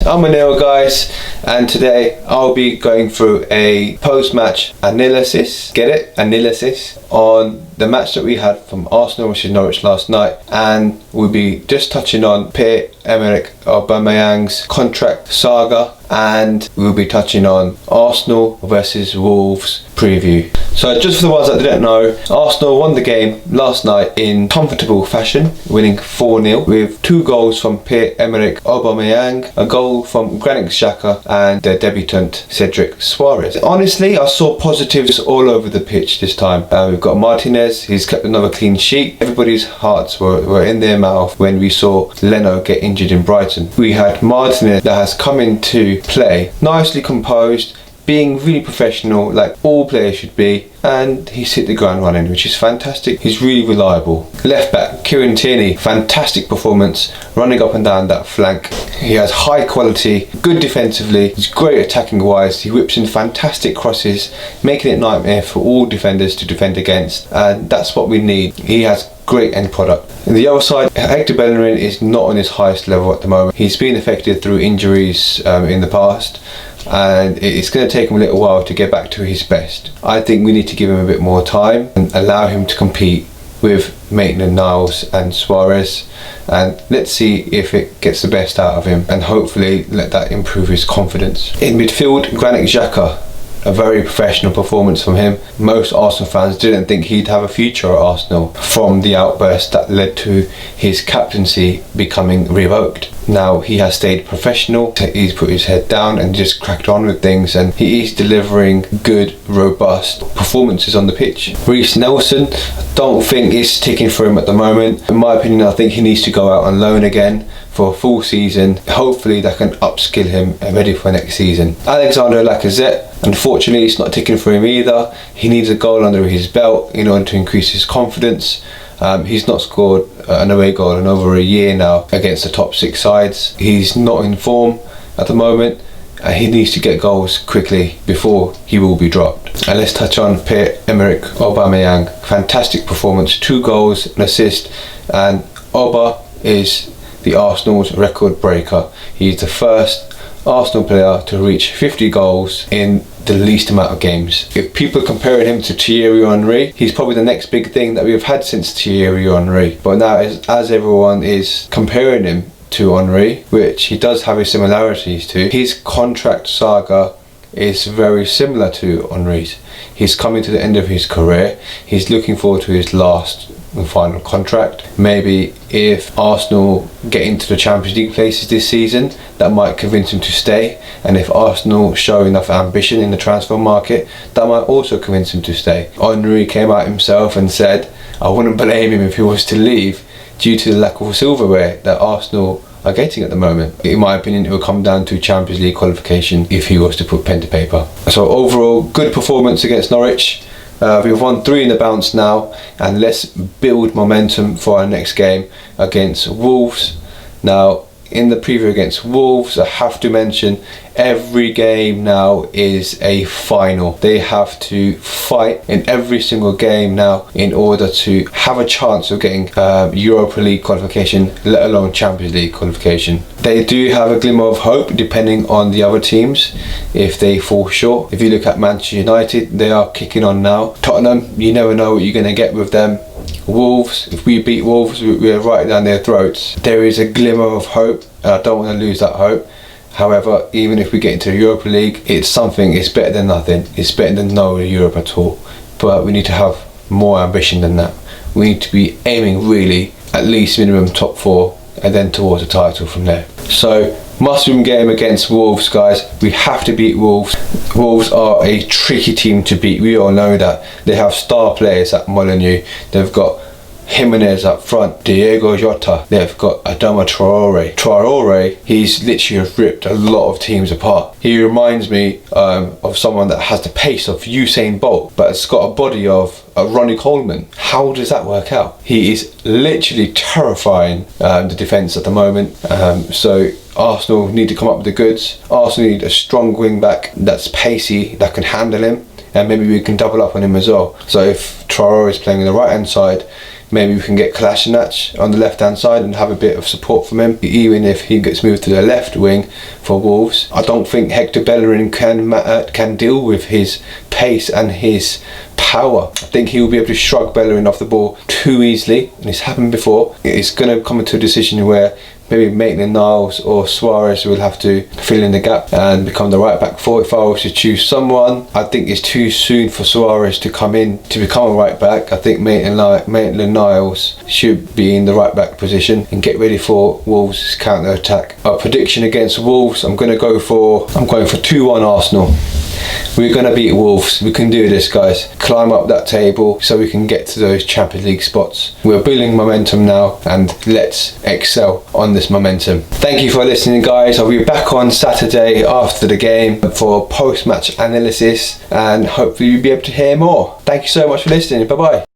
I'm Anil, guys, and today I'll be going through a post-match analysis, get it? Analysis on the match that we had from Arsenal versus Norwich last night, and we'll be just touching on Pierre-Emerick Aubameyang's contract saga, and we'll be touching on Arsenal versus Wolves preview. So just for the ones that didn't know, Arsenal won the game last night in comfortable fashion, winning 4-0 with 2 goals from Pierre-Emerick Aubameyang, a goal from Granit Xhaka, and their debutant Cedric Suarez. Honestly, I saw positives all over the pitch this time. We've got Martinez, he's kept another clean sheet. Everybody's hearts were in their mouth when we saw Leno get injured in Brighton. We had Martinez that has come into play, nicely composed, being really professional like all players should be, and he's hit the ground running, which is fantastic. He's really reliable. Left back Kieran Tierney, fantastic performance, running up and down that flank. He has high quality, good defensively, he's great attacking wise, he whips in fantastic crosses, making it nightmare for all defenders to defend against, and that's what we need. He has great end product. On the other side, Hector Bellerin is not on his highest level at the moment. He's been affected through injuries in the past, and it's going to take him a little while to get back to his best. I think we need to give him a bit more time and allow him to compete with Maitland-Niles and Suarez, and let's see if it gets the best out of him, and hopefully let that improve his confidence. In midfield, Granit Xhaka, a very professional performance from him. Most Arsenal fans didn't think he'd have a future at Arsenal from the outburst that led to his captaincy becoming revoked. Now he has stayed professional, he's put his head down and just cracked on with things, and he is delivering good, robust performances on the pitch. Reiss Nelson, I don't think is ticking for him at the moment. In my opinion, I think he needs to go out on loan again for a full season. Hopefully that can upskill him and ready for next season. Alexander Lacazette, unfortunately it's not ticking for him either. He needs a goal under his belt in order to increase his confidence. He's not scored an away goal in over a year now against the top 6 sides. He's not in form at the moment, and he needs to get goals quickly before he will be dropped. And let's touch on Pierre-Emerick Aubameyang. Fantastic performance, 2 goals, an assist, and Oba is the Arsenal's record breaker. He's the first Arsenal player to reach 50 goals in the least amount of games. If people are comparing him to Thierry Henry, he's probably the next big thing that we've had since Thierry Henry. But now as everyone is comparing him to Henry, which he does have his similarities to, his contract saga is very similar to Henry's. He's coming to the end of his career, he's looking forward to his last and final contract. Maybe if Arsenal get into the Champions League places this season, that might convince him to stay, and if Arsenal show enough ambition in the transfer market, that might also convince him to stay. Henry came out himself and said, I wouldn't blame him if he was to leave due to the lack of silverware that Arsenal are getting at the moment. In my opinion, it will come down to Champions League qualification if he was to put pen to paper. So overall, good performance against Norwich. We've won 3 in the bounce now, and let's build momentum for our next game against Wolves. Now, in the preview against Wolves, I have to mention every game now is a final. They have to fight in every single game now in order to have a chance of getting Europa League qualification, let alone Champions League qualification. They do have a glimmer of hope depending on the other teams if they fall short. If you look at Manchester United, they are kicking on now. Tottenham, you never know what you're going to get with them. Wolves, if we beat Wolves, we're right down their throats. There is a glimmer of hope, and I don't want to lose that hope. However, even if we get into the Europa League, it's better than nothing. It's better than no Europe at all. But we need to have more ambition than that. We need to be aiming really at least minimum top 4, and then towards the title from there. So must-win game against Wolves, guys. We have to beat Wolves. Wolves are a tricky team to beat. We all know that. They have star players at Molineux. They've got Jimenez up front, Diego Jota. They've got Adama Traore, he's literally ripped a lot of teams apart. He reminds me of someone that has the pace of Usain Bolt, but has got a body of Ronnie Coleman. How does that work out? He is literally terrifying the defence at the moment. So Arsenal need to come up with the goods. Arsenal need a strong wing back that's pacey, that can handle him, and maybe we can double up on him as well. So if Traore is playing on the right hand side, maybe we can get Kolasinac on the left hand side and have a bit of support from him, even if he gets moved to the left wing for Wolves. I don't think Hector Bellerin can deal with his pace and his power. I think he will be able to shrug Bellerin off the ball too easily, and it's happened before. It's going to come into a decision where maybe Maitland-Niles or Suarez will have to fill in the gap and become the right back four. If I was to choose someone, I think it's too soon for Suarez to come in to become a right back. I think Maitland-Niles should be in the right back position and get ready for Wolves' counter attack. A prediction against Wolves, I'm going for 2-1 Arsenal. We're going to beat Wolves. We can do this, guys. Climb up that table so we can get to those Champions League spots. We're building momentum now, and let's excel on this momentum. Thank you for listening, guys. I'll be back on Saturday after the game for post-match analysis, and hopefully you'll be able to hear more. Thank you so much for listening. Bye-bye.